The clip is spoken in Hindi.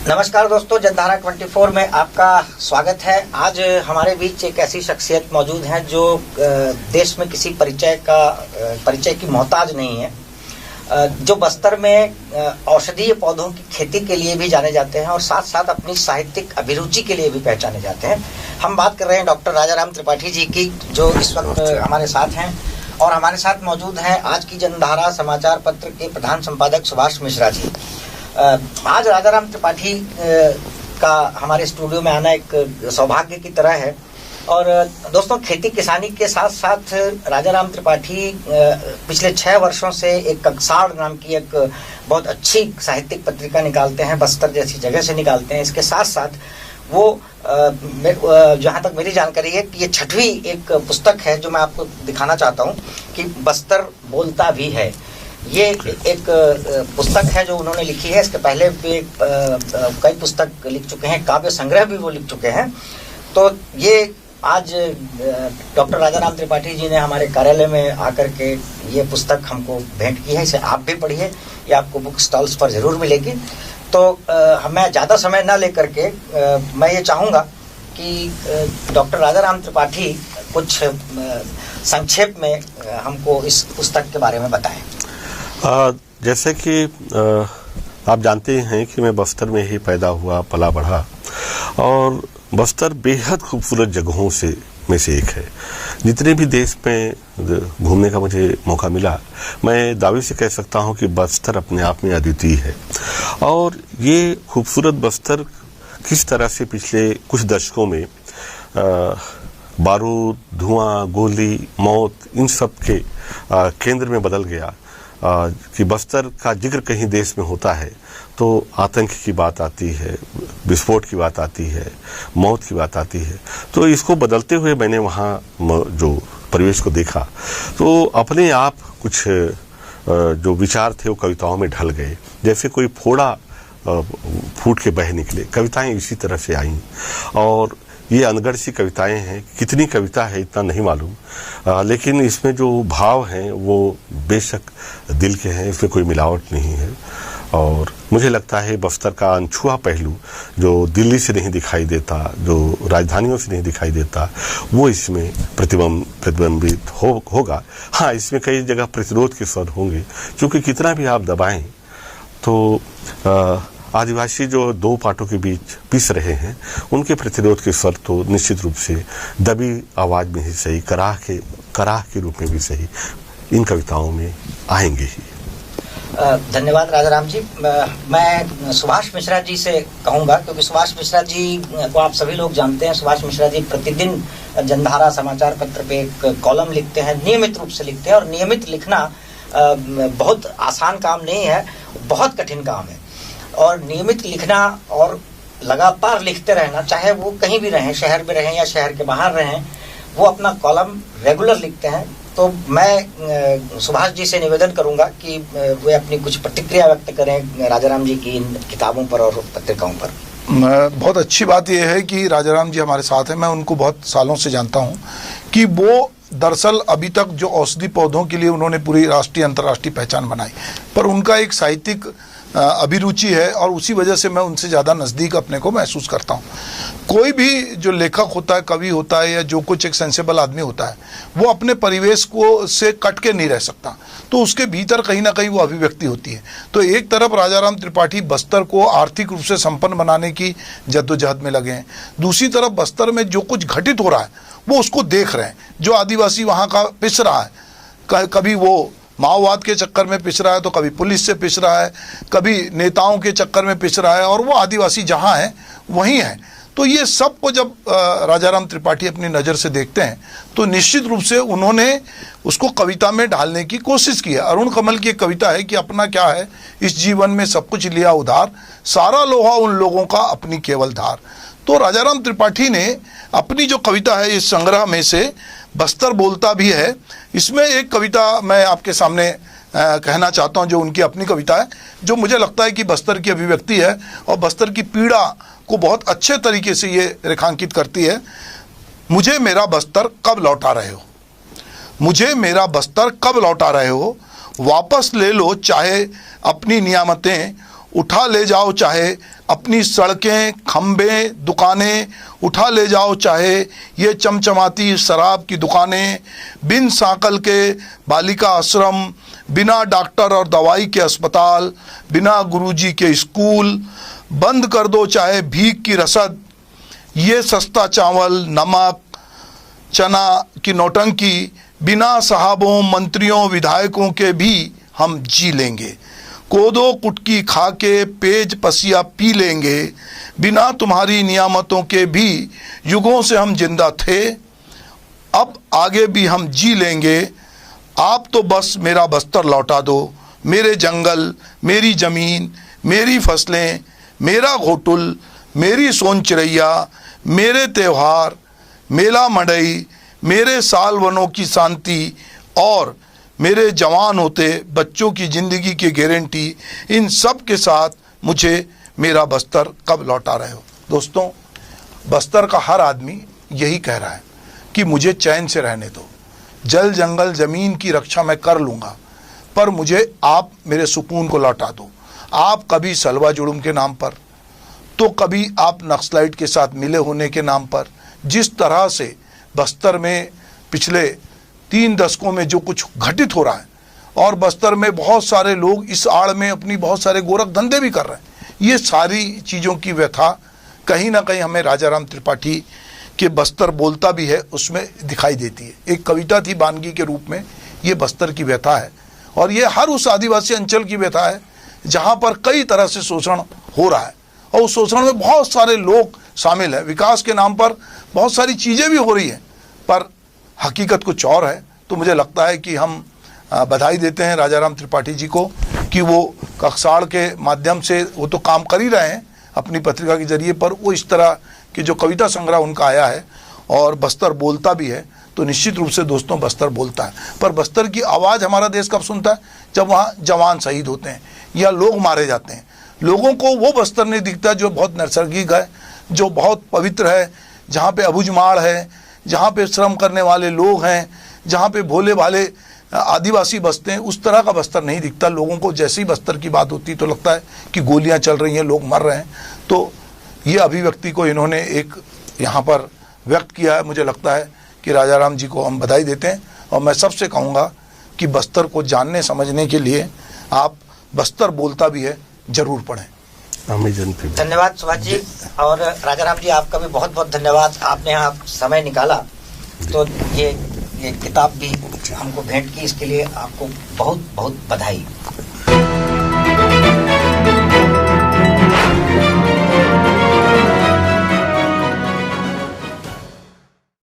नमस्कार दोस्तों, जनधारा 24 में आपका स्वागत है। आज हमारे बीच एक ऐसी शख्सियत मौजूद है जो देश में किसी परिचय की मोहताज नहीं है, जो बस्तर में औषधीय पौधों की खेती के लिए भी जाने जाते हैं और साथ साथ अपनी साहित्यिक अभिरुचि के लिए भी पहचाने जाते हैं। हम बात कर रहे हैं डॉक्टर राजाराम त्रिपाठी जी की, जो इस वक्त हमारे साथ हैं। और हमारे साथ मौजूद हैं आज की जनधारा समाचार पत्र के प्रधान संपादक सुभाष मिश्रा जी। आज राजाराम त्रिपाठी का हमारे स्टूडियो में आना एक सौभाग्य की तरह है। और दोस्तों, खेती किसानी के साथ साथ राजाराम त्रिपाठी पिछले 6 वर्षों से एक कगसाड़ नाम की एक बहुत अच्छी साहित्यिक पत्रिका निकालते हैं, बस्तर जैसी जगह से निकालते हैं। इसके साथ साथ वो जहाँ तक मेरी जानकारी है कि ये 6वीं एक पुस्तक है जो मैं आपको दिखाना चाहता हूँ कि बस्तर बोलता भी है। ये एक पुस्तक है जो उन्होंने लिखी है। इसके पहले भी कई पुस्तक लिख चुके हैं, काव्य संग्रह भी वो लिख चुके हैं। तो ये आज डॉक्टर राजाराम त्रिपाठी जी ने हमारे कार्यालय में आकर के ये पुस्तक हमको भेंट की है। इसे आप भी पढ़िए, ये आपको बुक स्टॉल्स पर ज़रूर मिलेगी। तो मैं ज़्यादा समय न लेकर के मैं ये चाहूँगा कि डॉक्टर राजाराम त्रिपाठी कुछ संक्षेप में हमको इस पुस्तक के बारे में बताएं। जैसे कि आप जानते हैं कि मैं बस्तर में ही पैदा हुआ, पला बढ़ा, और बस्तर बेहद खूबसूरत जगहों में से एक है। जितने भी देश में घूमने का मुझे मौका मिला, मैं दावे से कह सकता हूं कि बस्तर अपने आप में अद्वितीय है। और ये खूबसूरत बस्तर किस तरह से पिछले कुछ दशकों में बारूद, धुआं, गोली, मौत, इन सब के केंद्र में बदल गया। कि बस्तर का जिक्र कहीं देश में होता है तो आतंक की बात आती है, विस्फोट की बात आती है, मौत की बात आती है। तो इसको बदलते हुए मैंने वहाँ जो परिवेश को देखा तो अपने आप कुछ जो विचार थे वो कविताओं में ढल गए। जैसे कोई फोड़ा फूट के बह निकले, कविताएं इसी तरह से आईं। और ये अनगढ़ सी कविताएं हैं, कितनी कविता है इतना नहीं मालूम, लेकिन इसमें जो भाव हैं वो बेशक दिल के हैं, इसमें कोई मिलावट नहीं है। और मुझे लगता है बस्तर का अनछुआ पहलू जो दिल्ली से नहीं दिखाई देता, जो राजधानियों से नहीं दिखाई देता, वो इसमें प्रतिबिंबित होगा। हाँ, इसमें कई जगह प्रतिरोध के स्वर होंगे, क्योंकि कितना भी आप दबाएं तो आदिवासी जो 2 पाटों के बीच पिस रहे हैं, उनके प्रतिरोध के स्वर तो निश्चित रूप से दबी आवाज में ही सही, कराह के रूप में भी सही, इन कविताओं में आएंगे ही। धन्यवाद राजाराम जी। मैं सुभाष मिश्रा जी से कहूँगा, क्योंकि सुभाष मिश्रा जी को आप सभी लोग जानते हैं। सुभाष मिश्रा जी प्रतिदिन जनधारा समाचार पत्र पे एक कॉलम लिखते हैं, नियमित रूप से लिखते हैं। और नियमित लिखना बहुत आसान काम नहीं है, बहुत कठिन काम है। और नियमित लिखना और लगातार लिखते रहना, चाहे वो कहीं भी रहें, शहर में रहें या शहर के बाहर रहें, वो अपना कॉलम रेगुलर लिखते हैं। तो मैं सुभाष जी से निवेदन करूंगा कि वे अपनी कुछ प्रतिक्रिया व्यक्त करें राजाराम जी की इन किताबों पर और पत्रिकाओं पर। बहुत अच्छी बात यह है कि राजाराम जी हमारे साथ हैं। मैं उनको बहुत सालों से जानता हूं कि वो दरअसल अभी तक जो औषधि पौधों के लिए उन्होंने पूरी राष्ट्रीय अंतर्राष्ट्रीय पहचान बनाई, पर उनका एक साहित्यिक अभिरुचि है और उसी वजह से मैं उनसे ज़्यादा नज़दीक अपने को महसूस करता हूँ। कोई भी जो लेखक होता है, कवि होता है, या जो कुछ एक सेंसेबल आदमी होता है, वो अपने परिवेश को से कट के नहीं रह सकता। तो उसके भीतर कहीं ना कहीं वो अभिव्यक्ति होती है। तो एक तरफ राजाराम त्रिपाठी बस्तर को आर्थिक रूप से संपन्न बनाने की जद्दोजहद में लगे हैं, दूसरी तरफ बस्तर में जो कुछ घटित हो रहा है वो उसको देख रहे हैं। जो आदिवासी वहाँ का पिस रहा है, कभी वो माओवाद के चक्कर में पिस रहा है, तो कभी पुलिस से पिस रहा है, कभी नेताओं के चक्कर में पिस रहा है, और वो आदिवासी जहाँ है वहीं है। तो ये सब को जब राजाराम त्रिपाठी अपनी नज़र से देखते हैं तो निश्चित रूप से उन्होंने उसको कविता में ढालने की कोशिश की है। अरुण कमल की एक कविता है कि अपना क्या है इस जीवन में सब कुछ लिया उधार, सारा लोहा उन लोगों का अपनी केवल धार। तो राजाराम त्रिपाठी ने अपनी जो कविता है इस संग्रह में से बस्तर बोलता भी है, इसमें एक कविता मैं आपके सामने कहना चाहता हूं जो उनकी अपनी कविता है, जो मुझे लगता है कि बस्तर की अभिव्यक्ति है और बस्तर की पीड़ा को बहुत अच्छे तरीके से ये रेखांकित करती है। मुझे मेरा बस्तर कब लौटा रहे हो, मुझे मेरा बस्तर कब लौटा रहे हो, वापस ले लो चाहे अपनी नियामतें, उठा ले जाओ चाहे अपनी सड़कें, खंबे, दुकानें, उठा ले जाओ चाहे ये चमचमाती शराब की दुकानें, बिन सांकल के बालिका आश्रम, बिना डॉक्टर और दवाई के अस्पताल, बिना गुरुजी के स्कूल, बंद कर दो चाहे भीख की रसद, ये सस्ता चावल, नमक, चना की नौटंकी, बिना साहबों, मंत्रियों, विधायकों के भी हम जी लेंगे। कोदो कुटकी खा के पेज पसिया पी लेंगे, बिना तुम्हारी नियामतों के भी युगों से हम जिंदा थे, अब आगे भी हम जी लेंगे। आप तो बस मेरा बस्तर लौटा दो, मेरे जंगल, मेरी ज़मीन, मेरी फसलें, मेरा घोटुल, मेरी सोन चिड़ैया, मेरे त्यौहार, मेला मड़ई, मेरे साल वनों की शांति और मेरे जवान होते बच्चों की ज़िंदगी की गारंटी, इन सब के साथ मुझे मेरा बस्तर कब लौटा रहे हो। दोस्तों, बस्तर का हर आदमी यही कह रहा है कि मुझे चैन से रहने दो, जल जंगल ज़मीन की रक्षा मैं कर लूँगा, पर मुझे आप मेरे सुकून को लौटा दो। आप कभी सलवा जुड़ुम के नाम पर, तो कभी आप नक्सलाइट के साथ मिले होने के नाम पर, जिस तरह से बस्तर में पिछले 3 दशकों में जो कुछ घटित हो रहा है, और बस्तर में बहुत सारे लोग इस आड़ में अपनी बहुत सारे गोरख धंधे भी कर रहे हैं, ये सारी चीज़ों की व्यथा कहीं ना कहीं हमें राजाराम त्रिपाठी के बस्तर बोलता भी है उसमें दिखाई देती है। एक कविता थी बानगी के रूप में, ये बस्तर की व्यथा है, और ये हर उस आदिवासी अंचल की व्यथा है जहाँ पर कई तरह से शोषण हो रहा है, और उस शोषण में बहुत सारे लोग शामिल हैं। विकास के नाम पर बहुत सारी चीज़ें भी हो रही हैं, पर हकीकत कुछ और है। तो मुझे लगता है कि हम बधाई देते हैं राजाराम त्रिपाठी जी को कि वो कक्षाड़ के माध्यम से वो तो काम कर ही रहे हैं अपनी पत्रिका के जरिए, पर वो इस तरह की जो कविता संग्रह उनका आया है और बस्तर बोलता भी है, तो निश्चित रूप से दोस्तों बस्तर बोलता है। पर बस्तर की आवाज़ हमारा देश कब सुनता है? जब वहाँ जवान शहीद होते हैं या लोग मारे जाते हैं। लोगों को वो बस्तर नहीं दिखता जो बहुत नैसर्गिक है, जो बहुत पवित्र है, जहाँ पे अबुझमाड़ है, जहाँ पे श्रम करने वाले लोग हैं, जहाँ पे भोले भाले आदिवासी बसते हैं। उस तरह का बस्तर नहीं दिखता लोगों को। जैसे ही बस्तर की बात होती तो लगता है कि गोलियां चल रही हैं, लोग मर रहे हैं। तो ये अभिव्यक्ति को इन्होंने एक यहाँ पर व्यक्त किया है। मुझे लगता है कि राजाराम जी को हम बधाई देते हैं, और मैं सबसे कहूँगा कि बस्तर को जानने समझने के लिए आप बस्तर बोलता भी है ज़रूर पढ़ें। धन्यवाद सुभाष जी, और राजाराम जी आपका भी बहुत बहुत धन्यवाद, आपने यहाँ समय निकाला तो ये किताब भी हमको भेंट की, इसके लिए आपको बहुत बहुत बधाई।